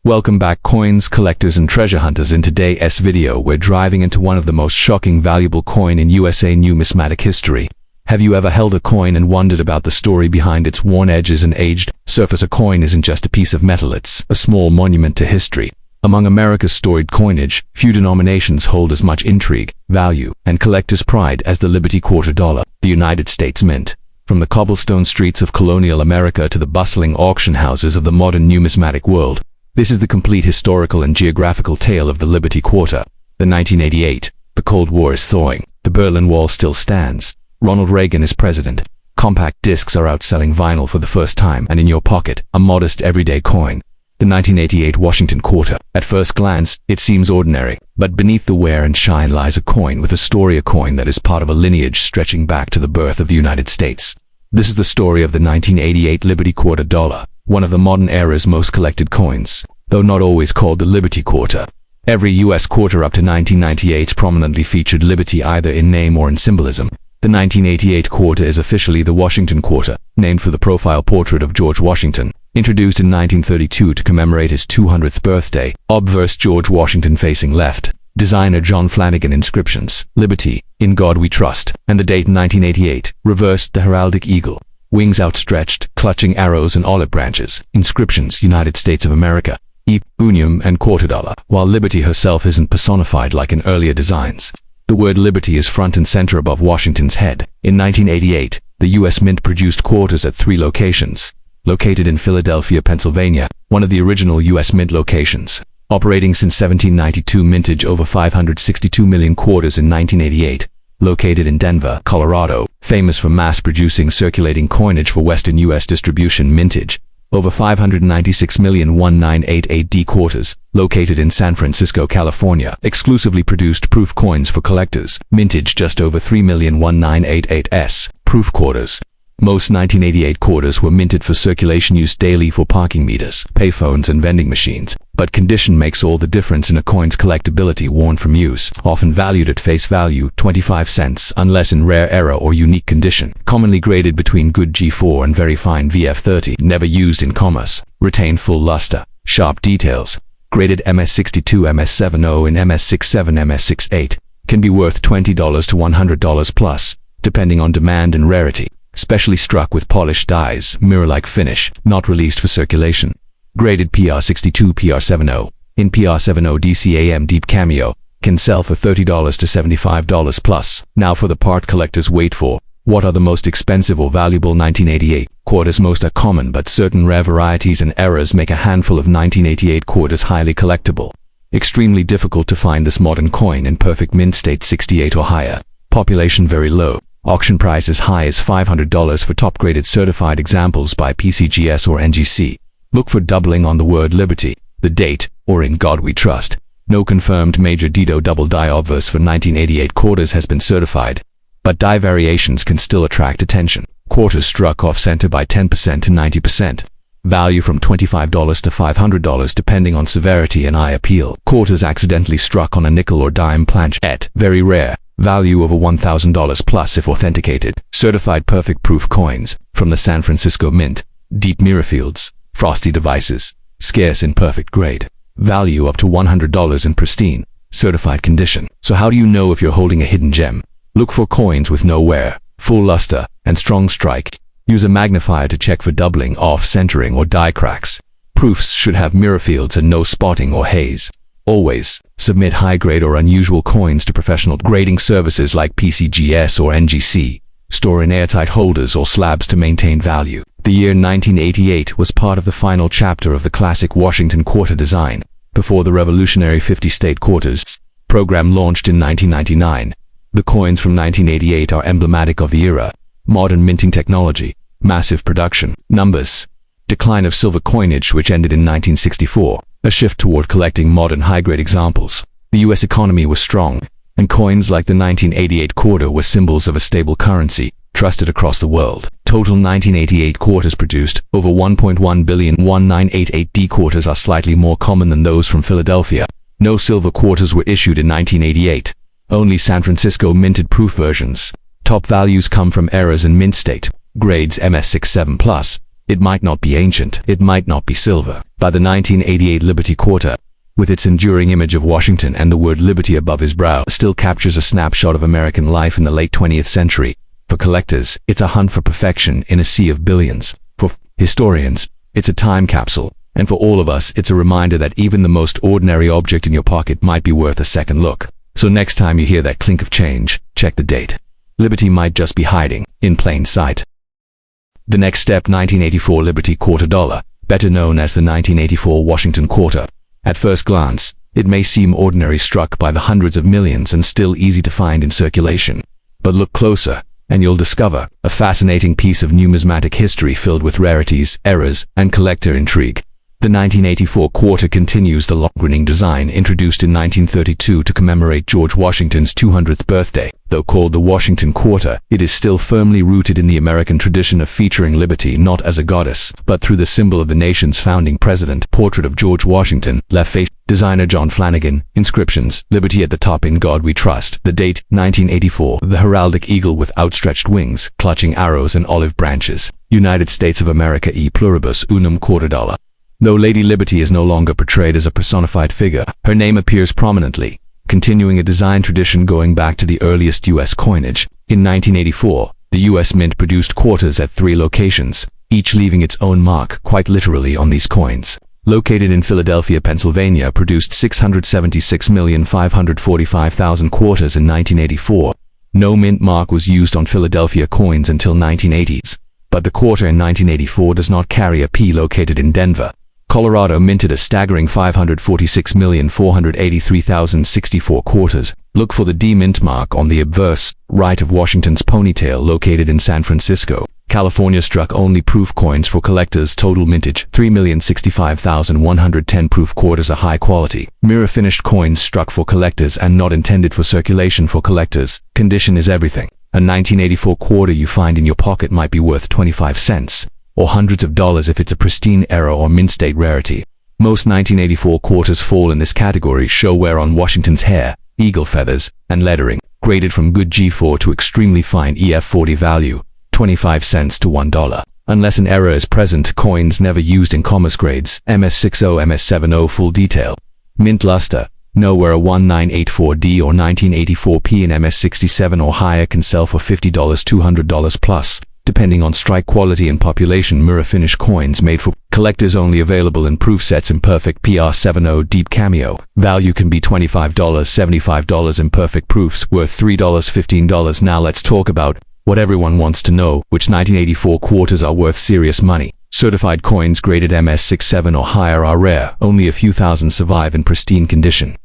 Welcome back, coins collectors and treasure hunters. In today's video, we're driving into one of the most shocking valuable coin in USA numismatic history. Have you ever held a coin and wondered about the story behind its worn edges and aged surface? A coin isn't just a piece of metal, it's a small monument to history. Among America's storied coinage, few denominations hold as much intrigue, value, and collector's pride as the Liberty Quarter Dollar, the United States Mint. From the cobblestone streets of colonial America to the bustling auction houses of the modern numismatic world, this is the complete historical and geographical tale of the Liberty Quarter. The 1988. The Cold War is thawing. The Berlin Wall still stands. Ronald Reagan is president. Compact discs are outselling vinyl for the first time, and in your pocket, a modest everyday coin. The 1988 Washington Quarter. At first glance, it seems ordinary, but beneath the wear and shine lies a coin with a story, a coin that is part of a lineage stretching back to the birth of the United States. This is the story of the 1988 Liberty Quarter Dollar, one of the modern era's most collected coins, though not always called the Liberty Quarter. Every U.S. quarter up to 1998 prominently featured Liberty either in name or in symbolism. The 1988 quarter is officially the Washington Quarter, named for the profile portrait of George Washington, introduced in 1932 to commemorate his 200th birthday. Obverse: George Washington facing left. Designer John Flanagan. Inscriptions: Liberty, in God we trust, and the date 1988. Reversed: the heraldic eagle, wings outstretched, clutching arrows and olive branches. Inscriptions: United States of America, E, Unium, and Quarter Dollar. While Liberty herself isn't personified like in earlier designs, the word Liberty is front and center above Washington's head. In 1988, the U.S. Mint produced quarters at 3 locations. Located in Philadelphia, Pennsylvania, one of the original U.S. Mint locations. Operating since 1792, mintage over 562 million quarters in 1988. Located in Denver, Colorado, famous for mass-producing circulating coinage for Western U.S. distribution. Mintage over 596,198,000 quarters. Located in San Francisco, California, exclusively produced proof coins for collectors. Mintage just over 3,198,000 proof quarters. Most 1988 quarters were minted for circulation use daily for parking meters, payphones, and vending machines. But condition makes all the difference in a coin's collectability. Worn from use, often valued at face value, 25 cents, unless in rare error or unique condition. Commonly graded between good G4 and very fine VF30. Never used in commerce. Retain full luster, sharp details. Graded MS62, MS70, and MS67, MS68. Can be worth $20 to $100 plus, depending on demand and rarity. Specially struck with polished dies, mirror-like finish, not released for circulation. Graded PR62, PR70. In PR70 DCAM Deep Cameo. Can sell for $30 to $75 plus. Now for the part collectors wait for. What are the most expensive or valuable 1988 quarters? Most are common, but certain rare varieties and errors make a handful of 1988 quarters highly collectible. Extremely difficult to find this modern coin in perfect mint state, 68 or higher. Population very low. Auction price as high as $500 for top-graded certified examples by PCGS or NGC. Look for doubling on the word Liberty, the date, or in God we trust. No confirmed major Dido double die obverse for 1988 quarters has been certified, but die variations can still attract attention. Quarters struck off center by 10% to 90%. Value from $25 to $500 depending on severity and eye appeal. Quarters accidentally struck on a nickel or dime planchette. Very rare. Value over $1,000 plus if authenticated. Certified perfect proof coins from the San Francisco Mint. Deep mirror fields, frosty devices, scarce in perfect grade. Value up to $100 in pristine, certified condition. So how do you know if you're holding a hidden gem? Look for coins with no wear, full luster, and strong strike. Use a magnifier to check for doubling, off-centering, or die cracks. Proofs should have mirror fields and no spotting or haze. Always submit high-grade or unusual coins to professional grading services like PCGS or NGC. Store in airtight holders or slabs to maintain value. The year 1988 was part of the final chapter of the classic Washington Quarter design, before the revolutionary 50-state quarters program launched in 1999. The coins from 1988 are emblematic of the era. Modern minting technology, massive production, numbers. Decline of silver coinage, which ended in 1964. A shift toward collecting modern high-grade examples. The U.S. economy was strong, and coins like the 1988 quarter were symbols of a stable currency, trusted across the world. Total 1988 quarters produced, over 1.1 billion. 1988 quarters are slightly more common than those from Philadelphia. No silver quarters were issued in 1988. Only San Francisco minted proof versions. Top values come from errors in mint state. Grades MS67+. It might not be ancient, it might not be silver. By the 1988 Liberty Quarter, with its enduring image of Washington and the word liberty above his brow, still captures a snapshot of American life in the late 20th century. For collectors, it's a hunt for perfection in a sea of billions. For historians, it's a time capsule. And for all of us, it's a reminder that even the most ordinary object in your pocket might be worth a second look. So next time you hear that clink of change, check the date. Liberty might just be hiding in plain sight. The next step, 1984 Liberty Quarter Dollar, better known as the 1984 Washington Quarter. At first glance, it may seem ordinary, struck by the hundreds of millions and still easy to find in circulation. But look closer, and you'll discover a fascinating piece of numismatic history filled with rarities, errors, and collector intrigue. The 1984 quarter continues the long-running design introduced in 1932 to commemorate George Washington's 200th birthday. Though called the Washington Quarter, it is still firmly rooted in the American tradition of featuring liberty not as a goddess, but through the symbol of the nation's founding president. Portrait of George Washington, left face, designer John Flanagan. Inscriptions, liberty at the top, in God we trust. The date, 1984. The heraldic eagle with outstretched wings, clutching arrows and olive branches. United States of America, e pluribus unum quarter dollar. Though Lady Liberty is no longer portrayed as a personified figure, her name appears prominently, continuing a design tradition going back to the earliest U.S. coinage. In 1984, the U.S. Mint produced quarters at 3 locations, each leaving its own mark quite literally on these coins. Located in Philadelphia, Pennsylvania, produced 676,545,000 quarters in 1984. No mint mark was used on Philadelphia coins until 1980s, but the quarter in 1984 does not carry a P. Located in Denver, Colorado, minted a staggering 546,483,064 quarters. Look for the D mint mark on the obverse right of Washington's ponytail. Located in San Francisco, California, struck only proof coins for collectors. Total mintage 3,065,110 proof quarters. A high quality, mirror finished coins struck for collectors and not intended for circulation. For collectors, condition is everything. A 1984 quarter you find in your pocket might be worth 25 cents. Or hundreds of dollars if it's a pristine error or mint state rarity. Most 1984 quarters fall in this category. Show wear on Washington's hair, eagle feathers, and lettering. Graded from good G4 to extremely fine EF40. Value, 25 cents to $1. Unless an error is present, coins never used in commerce grades. MS60, MS70. Full detail. Mint luster. Nowhere a 1984D or 1984P in MS67 or higher can sell for $50, $200 plus. Depending on strike quality and population. Mirror finish coins made for collectors, only available in proof sets. Imperfect PR70 deep cameo. Value can be $25, $75. Imperfect proofs worth $3, $15. Now let's talk about what everyone wants to know, which 1984 quarters are worth serious money. Certified coins graded MS67 or higher are rare. Only a few thousand survive in pristine condition.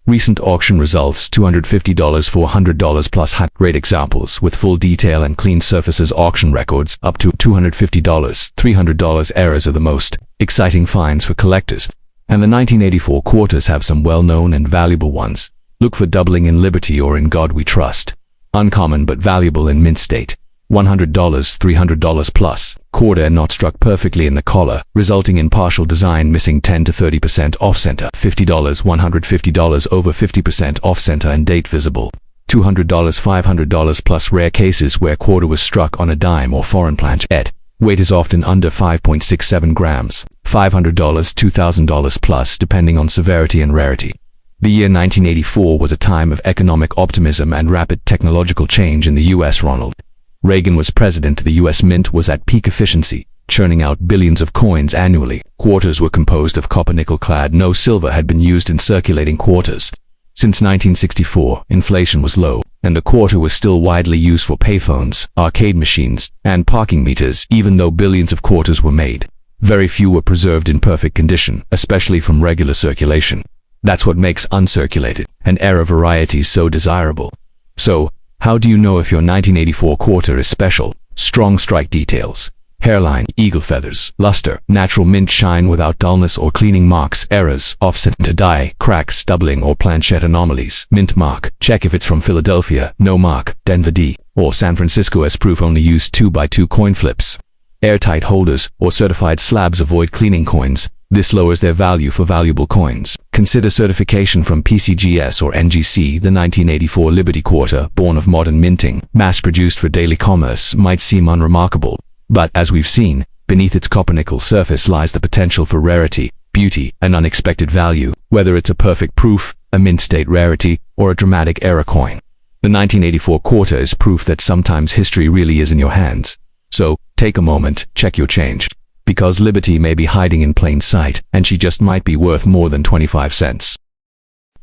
Recent auction results: $250, $400 plus. Great examples with full detail and clean surfaces. Auction records up to $250, $300. Errors are the most exciting finds for collectors, and the 1984 quarters have some well-known and valuable ones. Look for doubling in liberty or in God we trust. Uncommon but valuable in mint state. $100, $300 plus. Quarter not struck perfectly in the collar, resulting in partial design missing 10 to 30% off-center. $50, $150 over 50% off-center and date visible. $200, $500 plus. Rare cases where quarter was struck on a dime or foreign planchet. Weight is often under 5.67 grams. $500, $2,000 plus, depending on severity and rarity. The year 1984 was a time of economic optimism and rapid technological change in the U.S. Ronald Reagan was president. The U.S. Mint was at peak efficiency, churning out billions of coins annually. Quarters were composed of copper nickel clad. No silver had been used in circulating quarters. Since 1964, inflation was low, and the quarter was still widely used for payphones, arcade machines, and parking meters. Even though billions of quarters were made, very few were preserved in perfect condition, especially from regular circulation. That's what makes uncirculated and error varieties so desirable. So, how do you know if your 1984 quarter is special? Strong strike details. Hairline, eagle feathers, luster, natural mint shine without dullness or cleaning marks. Errors, offset to die, cracks, doubling or planchet anomalies. Mint mark. Check if it's from Philadelphia. No mark. Denver D. Or San Francisco. As proof, only use 2x2 coin flips. Airtight holders or certified slabs. Avoid cleaning coins. This lowers their value for valuable coins. Consider certification from PCGS or NGC. The 1984 Liberty Quarter, born of modern minting, mass-produced for daily commerce, might seem unremarkable. But, as we've seen, Beneath its copper-nickel surface lies the potential for rarity, beauty, and unexpected value, whether it's a perfect proof, a mint-state rarity, or a dramatic era coin. The 1984 quarter is proof that sometimes history really is in your hands. So, take a moment, check your change. Because Liberty may be hiding in plain sight, and she just might be worth more than 25 cents.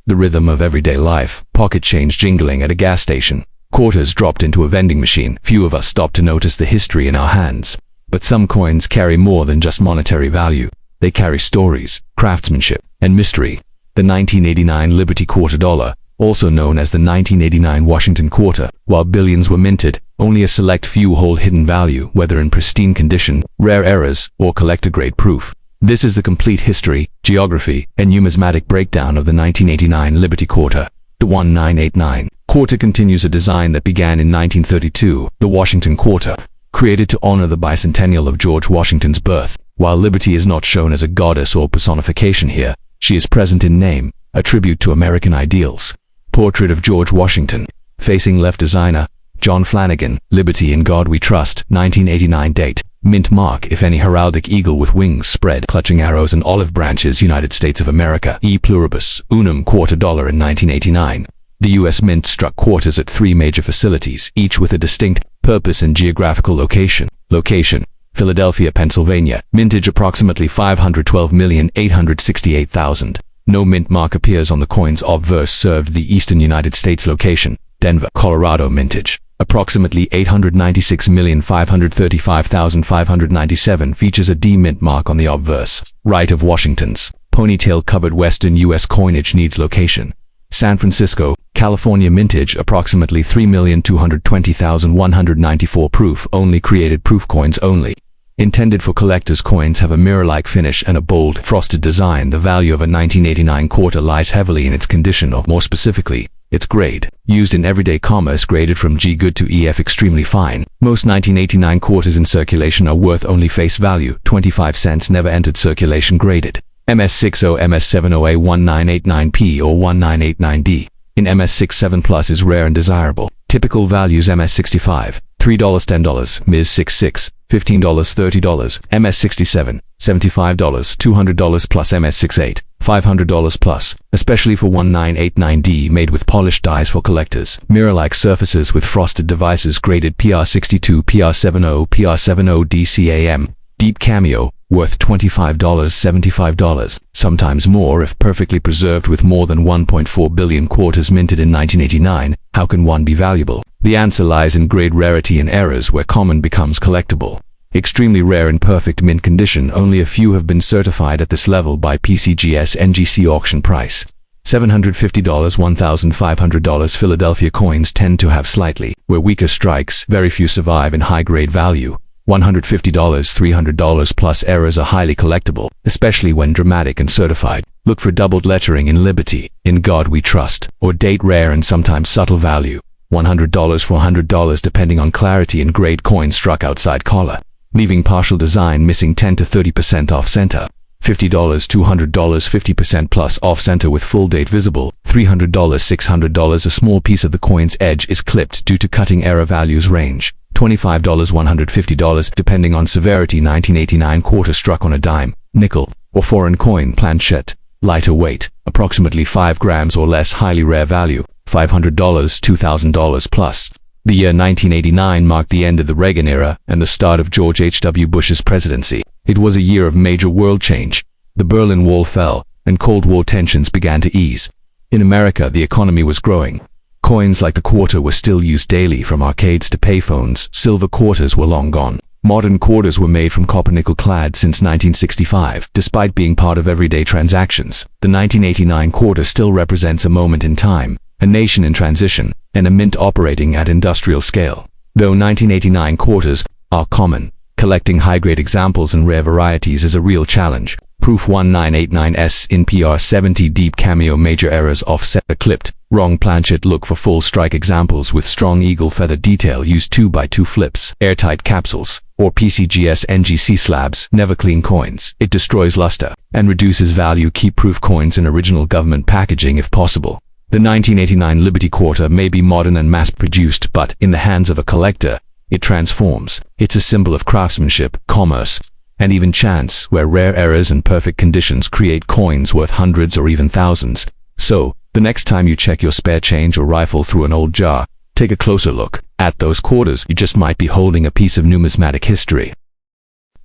The rhythm of everyday life, pocket change jingling at a gas station, quarters dropped into a vending machine. Few of us stop to notice the history in our hands. But some coins carry more than just monetary value. They carry stories, craftsmanship, and mystery. The 1989 Liberty quarter dollar, also known as the 1989 Washington quarter, while billions were minted, only a select few hold hidden value, whether in pristine condition, rare errors, or collector-grade proof. This is the complete history, geography, and numismatic breakdown of the 1989 Liberty quarter. The 1989 quarter continues a design that began in 1932, the Washington quarter, created to honor the bicentennial of George Washington's birth. While Liberty is not shown as a goddess or personification here, she is present in name, a tribute to American ideals. Portrait of George Washington. Facing left designer, John Flanagan, Liberty in God We Trust, 1989 date. Mint mark, if any, heraldic eagle with wings spread, clutching arrows and olive branches, United States of America. E pluribus, unum quarter dollar in 1989. The U.S. Mint struck quarters at 3 major facilities, each with a distinct purpose and geographical location. Location: Philadelphia, Pennsylvania. Mintage approximately 512,868,000. No mint mark appears on the coin's obverse. Served the eastern United States. Location: Denver, Colorado. Mintage approximately 896,535,597. Features a D mint mark on the obverse. Right of Washington's ponytail-covered western U.S. coinage. Needs location: San Francisco, California. Mintage approximately 3,220,194. Proof only. Created proof coins only. Intended for collectors. Coins have a mirror-like finish and a bold, frosted design. The value of a 1989 quarter lies heavily in its condition, or more specifically, its grade. Used in everyday commerce, graded from G good to EF extremely fine. Most 1989 quarters in circulation are worth only face value, 25 cents. Never entered circulation. Graded MS60, MS70A 1989P or 1989D. In MS67 Plus is rare and desirable. Typical values: MS65, $3, $10, MS66, $15, $30, MS67, $75, $200 plus, MS68, $500 plus, especially for 1989D, made with polished dies for collectors. Mirror-like surfaces with frosted devices. Graded PR62, PR70, PR70 DCAM. Deep cameo, worth $25, $75, sometimes more if perfectly preserved. With more than 1.4 billion quarters minted in 1989, how can one be valuable? The answer lies in grade, rarity, and errors, where common becomes collectible. Extremely rare in perfect mint condition. Only a few have been certified at this level by PCGS NGC. Auction price: $750, $1,500. Philadelphia coins tend to have slightly weaker strikes. Very few survive in high-grade value. $150, $300 plus. Errors are highly collectible, especially when dramatic and certified. Look for doubled lettering in Liberty, in God We Trust, or date. Rare and sometimes subtle value. $100, $400 depending on clarity and grade. Coin struck outside collar, leaving partial design missing. 10 to 30% off center. $50, $200, 50% plus off center with full date visible. $300, $600. A small piece of the coin's edge is clipped due to cutting error. Values range $25, $150 depending on severity. 1989 quarter struck on a dime, nickel, or foreign coin planchette. Lighter weight, approximately 5 grams or less. Highly rare value, $500, $2,000 plus. The year 1989 marked the end of the Reagan era and the start of George H.W. Bush's presidency. It was a year of major world change. The Berlin Wall fell, and Cold War tensions began to ease. In America, the economy was growing. Coins like the quarter were still used daily, from arcades to payphones. Silver quarters were long gone. Modern quarters were made from copper-nickel clad since 1965. Despite being part of everyday transactions, the 1989 quarter still represents a moment in time, a nation in transition, and a mint operating at industrial scale. Though 1989 quarters are common, collecting high-grade examples and rare varieties is a real challenge. Proof 1989S in PR70. Deep cameo. Major errors: offset, clipped, wrong planchette. Look for full strike examples with strong eagle feather detail. Use 2x2 flips, airtight capsules, or PCGS NGC slabs. Never clean coins. It destroys luster and reduces value. Keep proof coins in original government packaging if possible. The 1989 Liberty quarter may be modern and mass-produced, but in the hands of a collector, it transforms. It's a symbol of craftsmanship, commerce, and even chance, where rare errors and perfect conditions create coins worth hundreds or even thousands. So, the next time you check your spare change or rifle through an old jar, take a closer look at those quarters. You just might be holding a piece of numismatic history.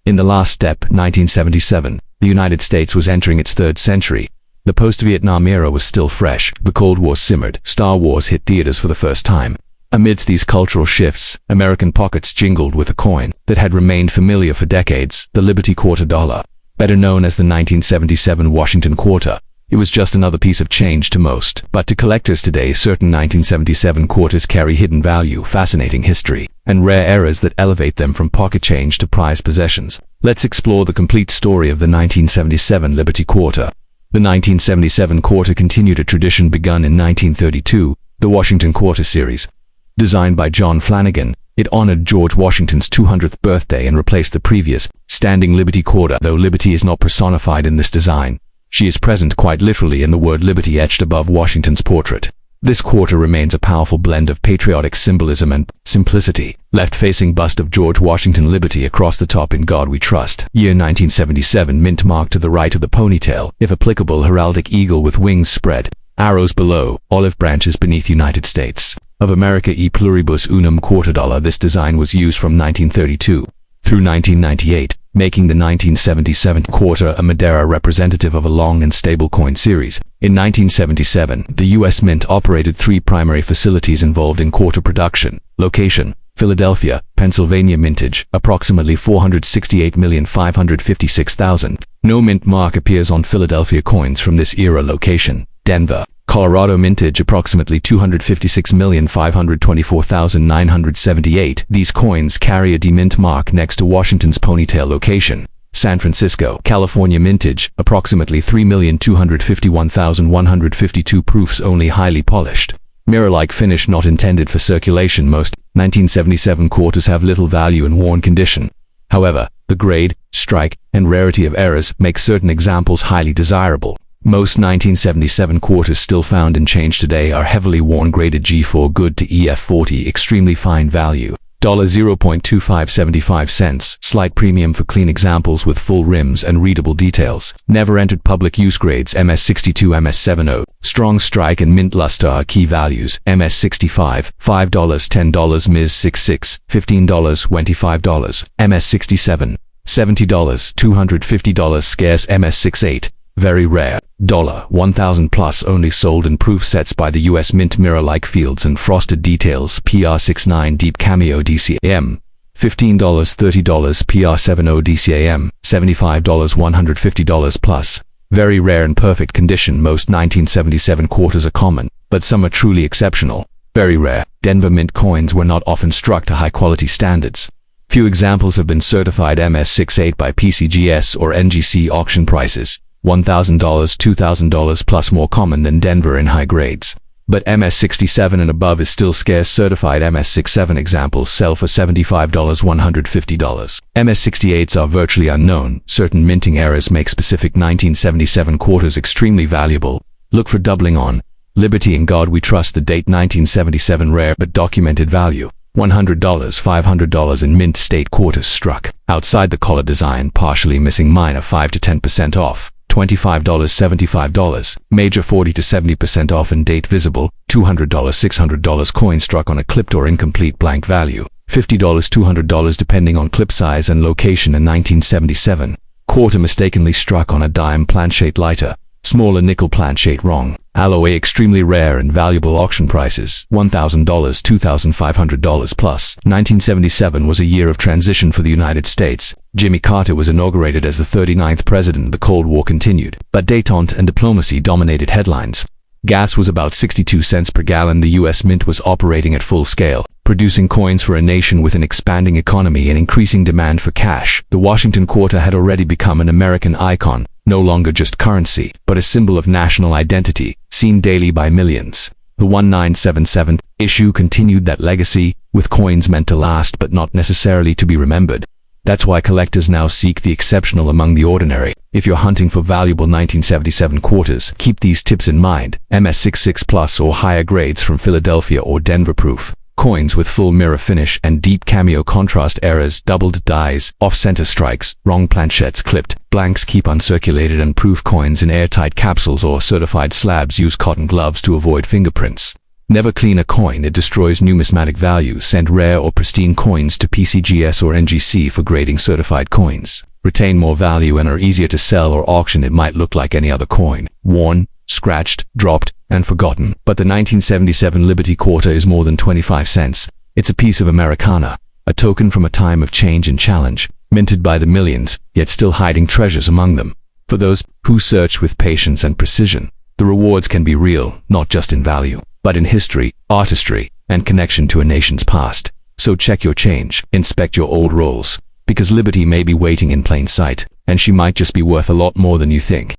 In the last step, 1977, the United States was entering its third century. The post-Vietnam era was still fresh, the Cold War simmered, Star Wars hit theaters for the first time. Amidst these cultural shifts, American pockets jingled with a coin that had remained familiar for decades, the Liberty Quarter dollar. Better known as the 1977 Washington Quarter, it was just another piece of change to most. But to collectors today, certain 1977 quarters carry hidden value, fascinating history, and rare errors that elevate them from pocket change to prized possessions. Let's explore the complete story of the 1977 Liberty Quarter. The 1977 quarter continued a tradition begun in 1932, the Washington Quarter series. Designed by John Flanagan, it honored George Washington's 200th birthday and replaced the previous, standing Liberty Quarter. Though Liberty is not personified in this design, she is present quite literally in the word Liberty etched above Washington's portrait. This quarter remains a powerful blend of patriotic symbolism and simplicity. Left-facing bust of George Washington, Liberty across the top, in God we trust. Year 1977, mint mark to the right of the ponytail, if applicable heraldic eagle with wings spread, arrows below, olive branches beneath, United States of America e pluribus unum quarter dollar. This design was used from 1932 through 1998, making the 1977 quarter a Madeira representative of a long and stable coin series. In 1977, the U.S. Mint operated three primary facilities involved in quarter production. Location: Philadelphia, Pennsylvania. Mintage: approximately 468,556,000. No mint mark appears on Philadelphia coins from this era. Location: Denver, Colorado. Mintage: approximately 256,524,978. These coins carry a demint mark next to Washington's ponytail. Location: San Francisco, California. Mintage: approximately 3,251,152. Proofs only, highly polished. Mirror-like finish, not intended for circulation. Most 1977 quarters have little value in worn condition. However, the grade, strike, and rarity of errors make certain examples highly desirable. Most 1977 quarters still found in change today are heavily worn, graded G4 good to EF40, extremely fine value. $0.2575, slight premium for clean examples with full rims and readable details. Never entered public use. Grades: MS62, MS70. Strong strike and mint luster are key values. MS65, $5, $10. MS66, $15, $25. MS67, $70, $250. Scarce. MS68, very rare. $1,000 plus, only sold in proof sets by the U.S. Mint. Mirror-like fields and frosted details. PR69 deep cameo DCAM, $15, $30. PR70 DCAM, $75, $150 plus. Very rare and perfect condition. Most 1977 quarters are common, but some are truly exceptional. Very rare. Denver Mint coins were not often struck to high-quality standards. Few examples have been certified MS68 by PCGS or NGC. Auction prices: $1,000, $2,000 plus, more common than Denver in high grades. But MS67 and above is still scarce. Certified MS67 examples sell for $75, $150. MS68s are virtually unknown. Certain minting errors make specific 1977 quarters extremely valuable. Look for doubling on Liberty in God we trust. The date: 1977. Rare but documented value: $100, $500 in mint state quarters struck. Outside the collar design, partially missing, minor 5 to 10% off. $25, $75, major 40 to 70% off, and date visible. $200, $600 coin struck on a clipped or incomplete blank value. $50, $200 depending on clip size and location. In 1977, quarter mistakenly struck on a dime planchette lighter. Smaller nickel planchette wrong. Alloy extremely rare and valuable. Auction prices: $1,000, $2,500 plus. 1977 was a year of transition for the United States. Jimmy Carter was inaugurated as the 39th president. The Cold War continued, but détente and diplomacy dominated headlines. Gas was about 62 cents per gallon. The U.S. Mint was operating at full scale, producing coins for a nation with an expanding economy and increasing demand for cash. The Washington Quarter had already become an American icon, no longer just currency, but a symbol of national identity, seen daily by millions. The 1977 issue continued that legacy, with coins meant to last but not necessarily to be remembered. That's why collectors now seek the exceptional among the ordinary. If you're hunting for valuable 1977 quarters, keep these tips in mind: MS66 plus or higher grades from Philadelphia or Denver proof. Coins with full mirror finish and deep cameo contrast errors, doubled dies, off-center strikes, wrong planchettes clipped, blanks keep uncirculated, and proof coins in airtight capsules or certified slabs use cotton gloves to avoid fingerprints. Never clean a coin, it destroys numismatic value. Send rare or pristine coins to PCGS or NGC for grading certified coins. Retain more value and are easier to sell or auction. It might look like any other coin, worn, scratched, dropped, and forgotten. But the 1977 Liberty Quarter is more than 25 cents. It's a piece of Americana, a token from a time of change and challenge, minted by the millions, yet still hiding treasures among them. For those who search with patience and precision, the rewards can be real, not just in value, but in history, artistry, and connection to a nation's past. So check your change, inspect your old rolls, because Liberty may be waiting in plain sight, and she might just be worth a lot more than you think.